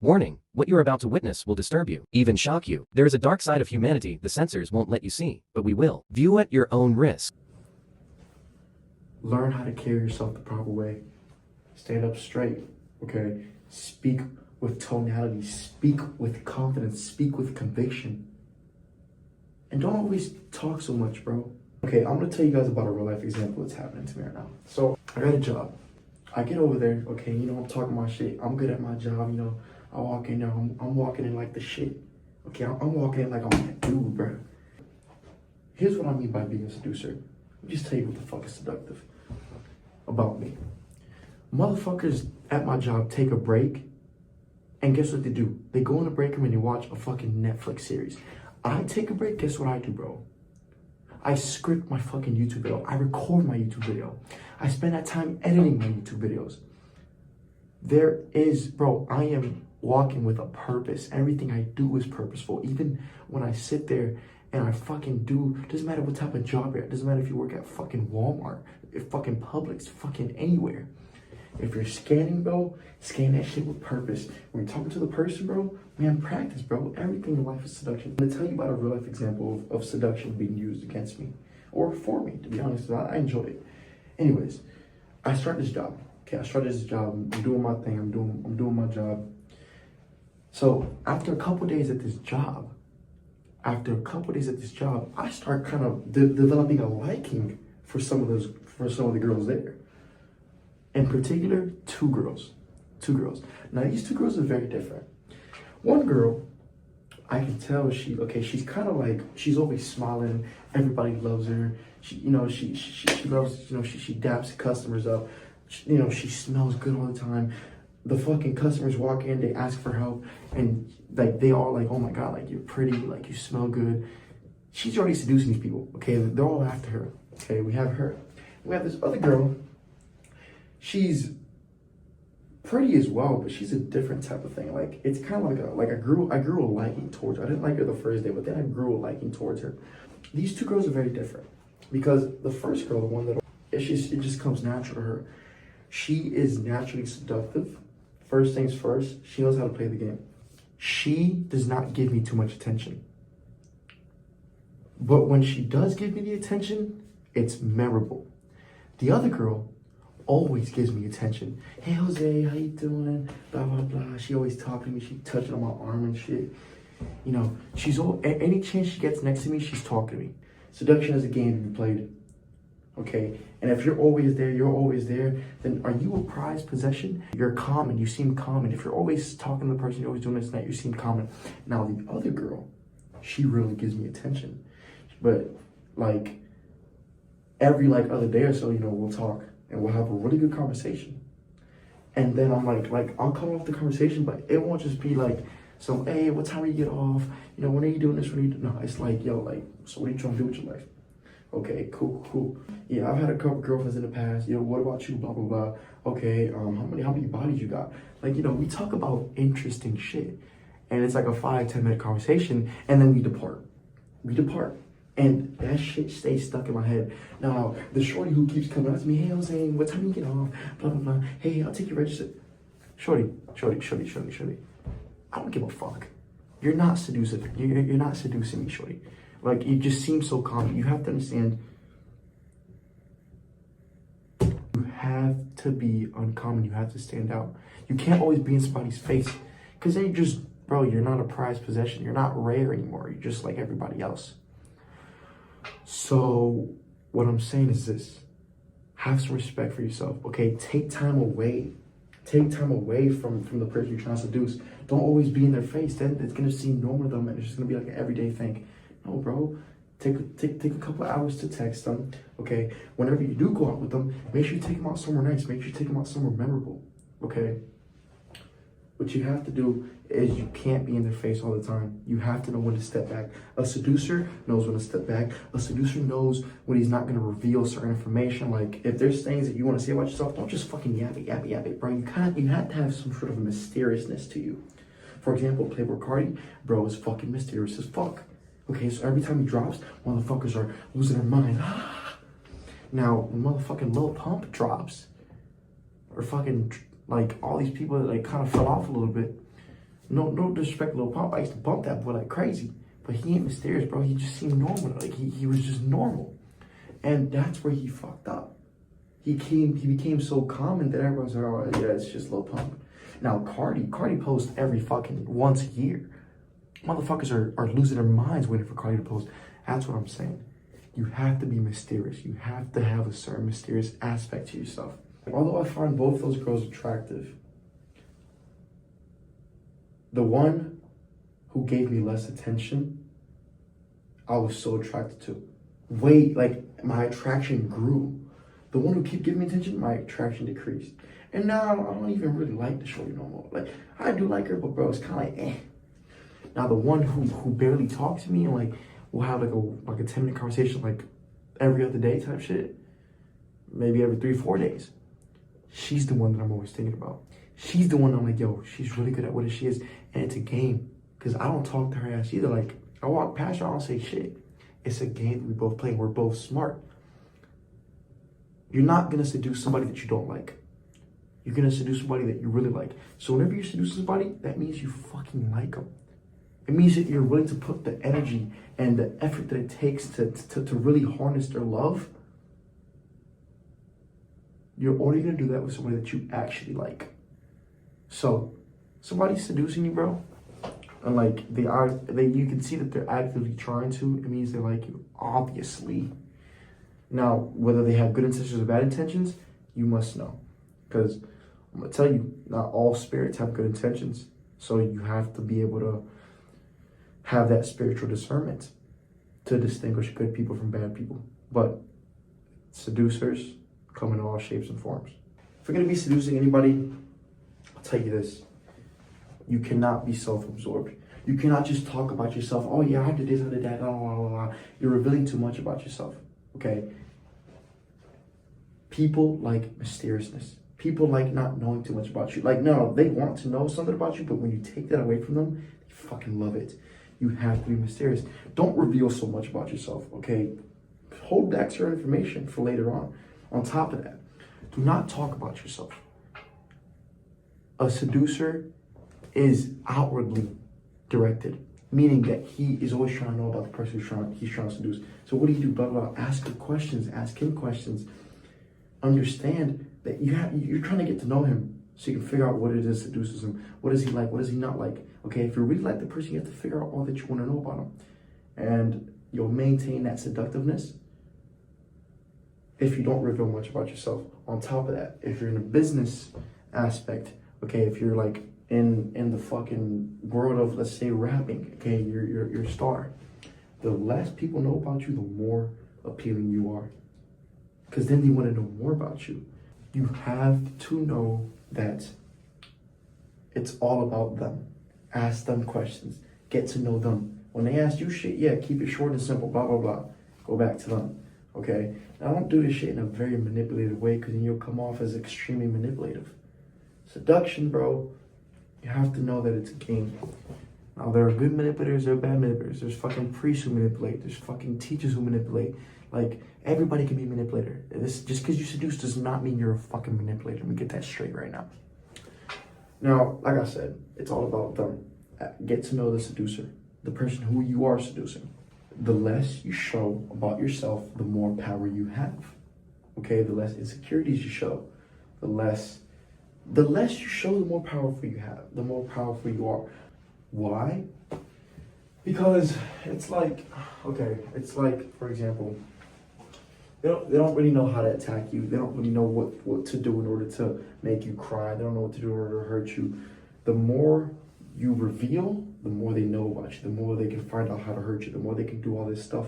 Warning, what you're about to witness will disturb you, even shock you. There is a dark side of humanity the censors won't let you see, but we will. View at your own risk. Learn how to carry yourself the proper way. Stand up straight, okay? Speak with tonality, speak with confidence, speak with conviction. And don't always talk so much, bro. Okay, I'm gonna tell you guys about a real life example that's happening to me right now. So, I got a job. I get over there, okay, I'm talking my shit. I'm good at my job, I walk in there, I'm walking in like the shit. Okay, I'm walking in like I'm that dude, bro. Here's what I mean by being a seducer. Let me just tell you what the fuck is seductive about me. Motherfuckers at my job take a break, and guess what they do? They go in the break room and they watch a fucking Netflix series. I take a break, guess what I do, bro? I script my fucking YouTube video. I record my YouTube video. I spend that time editing my YouTube videos. Bro, I am walking with a purpose. Everything I do is purposeful. Even when I sit there and I fucking do, doesn't matter what type of job you're at, doesn't matter if you work at fucking Walmart, if fucking Publix, fucking anywhere. If you're scanning, bro, scan that shit with purpose. When you're talking to the person, bro, man, practice, bro. Everything in life is seduction. I'm gonna tell you about a real life example of seduction being used against me, or for me, to be honest. I enjoy it. Anyways, I start this job. Okay, I started this job. I'm doing my thing. I'm doing my job. So after a couple days at this job, I start kind of developing a liking for some of the girls there. In particular, two girls. Now these two girls are very different. One girl, I can tell she's kind of like, she's always smiling. Everybody loves her. She loves, she daps customers up. She smells good all the time. The fucking customers walk in, they ask for help, and like they all like, oh my god, like you're pretty, like you smell good. She's already seducing these people. Okay, they're all after her. Okay, we have her. We have this other girl. She's pretty as well, but she's a different type of thing. Like it's kind of like I grew a liking towards her. I didn't like her the first day, but then I grew a liking towards her. These two girls are very different because the first girl, the one that it just comes natural to her. She is naturally seductive. First things first, she knows how to play the game. She does not give me too much attention. But when she does give me the attention, it's memorable. The other girl always gives me attention. Hey, Jose, how you doing? Blah, blah, blah. She always talking to me. She touching on my arm and shit. She's any chance she gets next to me, she's talking to me. Seduction is a game to be played. Okay, and if you're always there, then are you a prized possession? You're common, you seem common. If you're always talking to the person, you're always doing this and that, you seem common. Now, the other girl, she really gives me attention. But, like, every, other day or so, we'll talk and we'll have a really good conversation. And then I'm like, I'll cut off the conversation, but it won't just be like, so, hey, what time are you get off? When are you doing this? No, it's like, yo, so what are you trying to do with your life? Okay, cool. Yeah, I've had a couple girlfriends in the past. What about you? Blah, blah, blah. Okay, how many bodies you got? We talk about interesting shit. And it's like a 5-10 minute conversation, and then we depart. And that shit stays stuck in my head. Now, the shorty who keeps coming up to me, hey, Jose, what time you get off? Blah, blah, blah. Hey, I'll take your register. Shorty. I don't give a fuck. You're not seductive. You're not seducing me, shorty. You just seem so calm. You have to understand, you have to be uncommon. You have to stand out. You can't always be in somebody's face. Because then you're not a prized possession. You're not rare anymore. You're just like everybody else. So what I'm saying is this. Have some respect for yourself, okay? Take time away. Take time away from the person you're trying to seduce. Don't always be in their face. Then it's going to seem normal to them, and it's just going to be like an everyday thing. No, bro. Take a couple hours to text them, okay? Whenever you do go out with them, make sure you take them out somewhere nice. Make sure you take them out somewhere memorable, okay? What you have to do is you can't be in their face all the time. You have to know when to step back. A seducer knows when to step back. A seducer knows when he's not going to reveal certain information. Like, if there's things that you want to say about yourself, don't just fucking yap it, bro. You have to have some sort of a mysteriousness to you. For example, Playboy Cardi, bro, is fucking mysterious as fuck. Okay, so every time he drops, motherfuckers are losing their mind. Now, when motherfucking Lil Pump drops, or fucking, all these people that, kind of fell off a little bit, No disrespect, Lil Pump. I used to bump that boy like crazy, but he ain't mysterious, bro. He just seemed normal. Like he was just normal, and that's where he fucked up. He became so common that everyone's like, oh yeah, it's just Lil Pump. Now Cardi posts every fucking once a year. Motherfuckers are losing their minds waiting for Cardi to post. That's what I'm saying. You have to be mysterious. You have to have a certain mysterious aspect to yourself. Although I find both those girls attractive, the one who gave me less attention, I was so attracted to. Like my attraction grew. The one who kept giving me attention, my attraction decreased. And now I don't even really like the shorty no more. Like I do like her, but bro, it's kind of like eh. Now the one who barely talks to me and like we'll have like a 10-minute conversation like every other day type shit, maybe every 3-4 days. She's the one that I'm always thinking about. She's the one I'm like, yo, she's really good at what she is, and it's a game. Cause I don't talk to her ass either. Like I walk past her, I don't say shit. It's a game that we both play. We're both smart. You're not gonna seduce somebody that you don't like. You're gonna seduce somebody that you really like. So whenever you seduce somebody, that means you fucking like them. It means that you're willing to put the energy and the effort that it takes to really harness their love. You're only gonna do that with somebody that you actually like. So, somebody's seducing you, bro, and like you can see that they're actively trying to. It means they like you, obviously. Now, whether they have good intentions or bad intentions, you must know, because I'm gonna tell you, not all spirits have good intentions. So you have to be able to have that spiritual discernment to distinguish good people from bad people. But seducers come in all shapes and forms. If you're gonna be seducing anybody, I'll tell you this: you cannot be self-absorbed. You cannot just talk about yourself. Oh yeah, I did this, I did that. Blah, blah, blah, blah. You're revealing too much about yourself. Okay. People like mysteriousness. People like not knowing too much about you. Like, no, they want to know something about you, but when you take that away from them, they fucking love it. You have to be mysterious. Don't reveal so much about yourself, okay? Hold back certain information for later on. On top of that, do not talk about yourself. A seducer is outwardly directed, meaning that he is always trying to know about the person he's trying to seduce. So what do you do? Blah, blah, blah. Ask her questions. Ask him questions. Understand that you're trying to get to know him so you can figure out what it is that seduces him. What is he like? What is he not like? Okay, if you really like the person, you have to figure out all that you want to know about him. And you'll maintain that seductiveness if you don't reveal much about yourself. On top of that, if you're in a business aspect, okay, if you're like in the fucking world of, let's say, rapping, okay, you're a star. The less people know about you, the more appealing you are. Because then they want to know more about you. You have to know that it's all about them. Ask them questions. Get to know them. When they ask you shit, yeah, keep it short and simple, blah, blah, blah. Go back to them, okay? Now, don't do this shit in a very manipulative way, because then you'll come off as extremely manipulative. Seduction, bro, you have to know that it's a game. Now, there are good manipulators, there are bad manipulators. There's fucking priests who manipulate. There's fucking teachers who manipulate. Like, everybody can be a manipulator. This, just because you seduce does not mean you're a fucking manipulator. Let me get that straight right now. Now, like I said, it's all about them. Get to know the seducer, the person who you are seducing. The less you show about yourself, the more power you have. Okay, the less insecurities you show, the less you show, the more powerful you have, the more powerful you are. Why? Because it's like, okay, it's like, for example, they don't really know how to attack you. They don't really know what to do in order to make you cry. They don't know what to do in order to hurt you. The more you reveal, the more they know about you, the more they can find out how to hurt you, the more they can do all this stuff.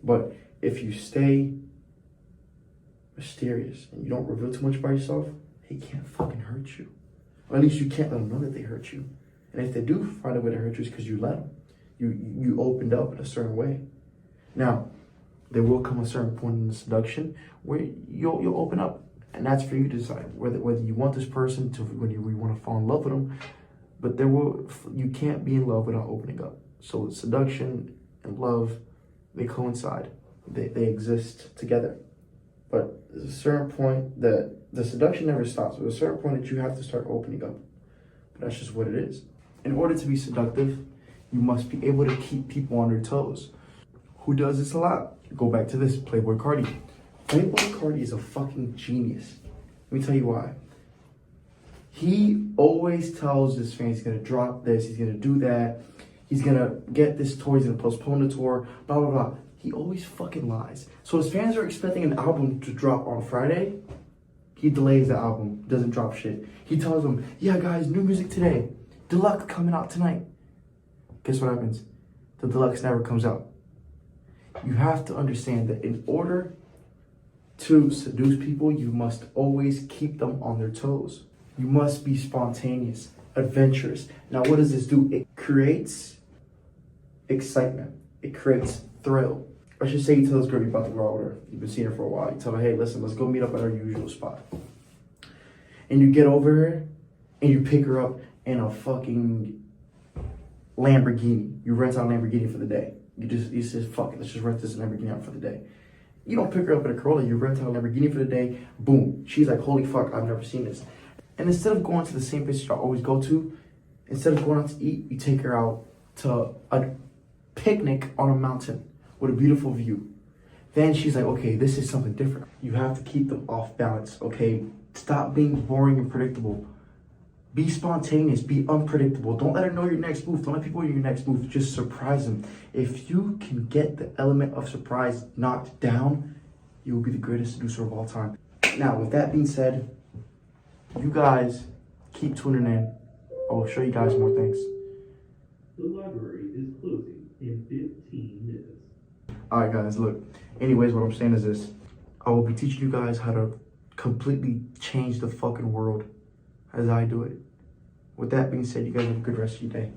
But if you stay mysterious and you don't reveal too much about yourself, they can't fucking hurt you. Or at least you can't let them know that they hurt you. And if they do find a way to hurt you, it's because you let them. You opened up in a certain way. Now, there will come a certain point in the seduction where you'll open up, and that's for you to decide whether you want this person to, when you want to fall in love with them. But you can't be in love without opening up. So seduction and love, they coincide. They exist together. But there's a certain point that the seduction never stops. There's a certain point that you have to start opening up. But that's just what it is. In order to be seductive, you must be able to keep people on their toes. Who does this a lot? Go back to this, Playboy Cardi. Playboy Cardi is a fucking genius. Let me tell you why. He always tells his fans he's gonna drop this, he's gonna do that, he's gonna get this tour, he's gonna postpone the tour, blah, blah, blah. He always fucking lies. So his fans are expecting an album to drop on Friday. He delays the album, doesn't drop shit. He tells them, yeah guys, new music today. Deluxe coming out tonight. Guess what happens? The Deluxe never comes out. You have to understand that in order to seduce people, you must always keep them on their toes. You must be spontaneous, adventurous. Now, what does this do? It creates excitement. It creates thrill. I should say you tell this girl you're about to go out with her. You've been seeing her for a while. You tell her, hey, listen, let's go meet up at our usual spot. And you get over her and you pick her up in a fucking Lamborghini. You rent out a Lamborghini for the day. You say, fuck it, let's just rent this Lamborghini out for the day. You don't pick her up in a Corolla, you rent out a Lamborghini for the day, boom. She's like, holy fuck, I've never seen this. And instead of going to the same place y'all always go to, instead of going out to eat, you take her out to a picnic on a mountain with a beautiful view. Then she's like, okay, this is something different. You have to keep them off balance, okay? Stop being boring and predictable. Be spontaneous, be unpredictable. Don't let her know your next move. Don't let people know your next move. Just surprise them. If you can get the element of surprise knocked down, you will be the greatest seducer of all time. Now, with that being said, you guys keep tuning in. I will show you guys more things. The library is closing in 15 minutes. Alright guys, look. Anyways, what I'm saying is this. I will be teaching you guys how to completely change the fucking world as I do it. With that being said, you guys have a good rest of your day.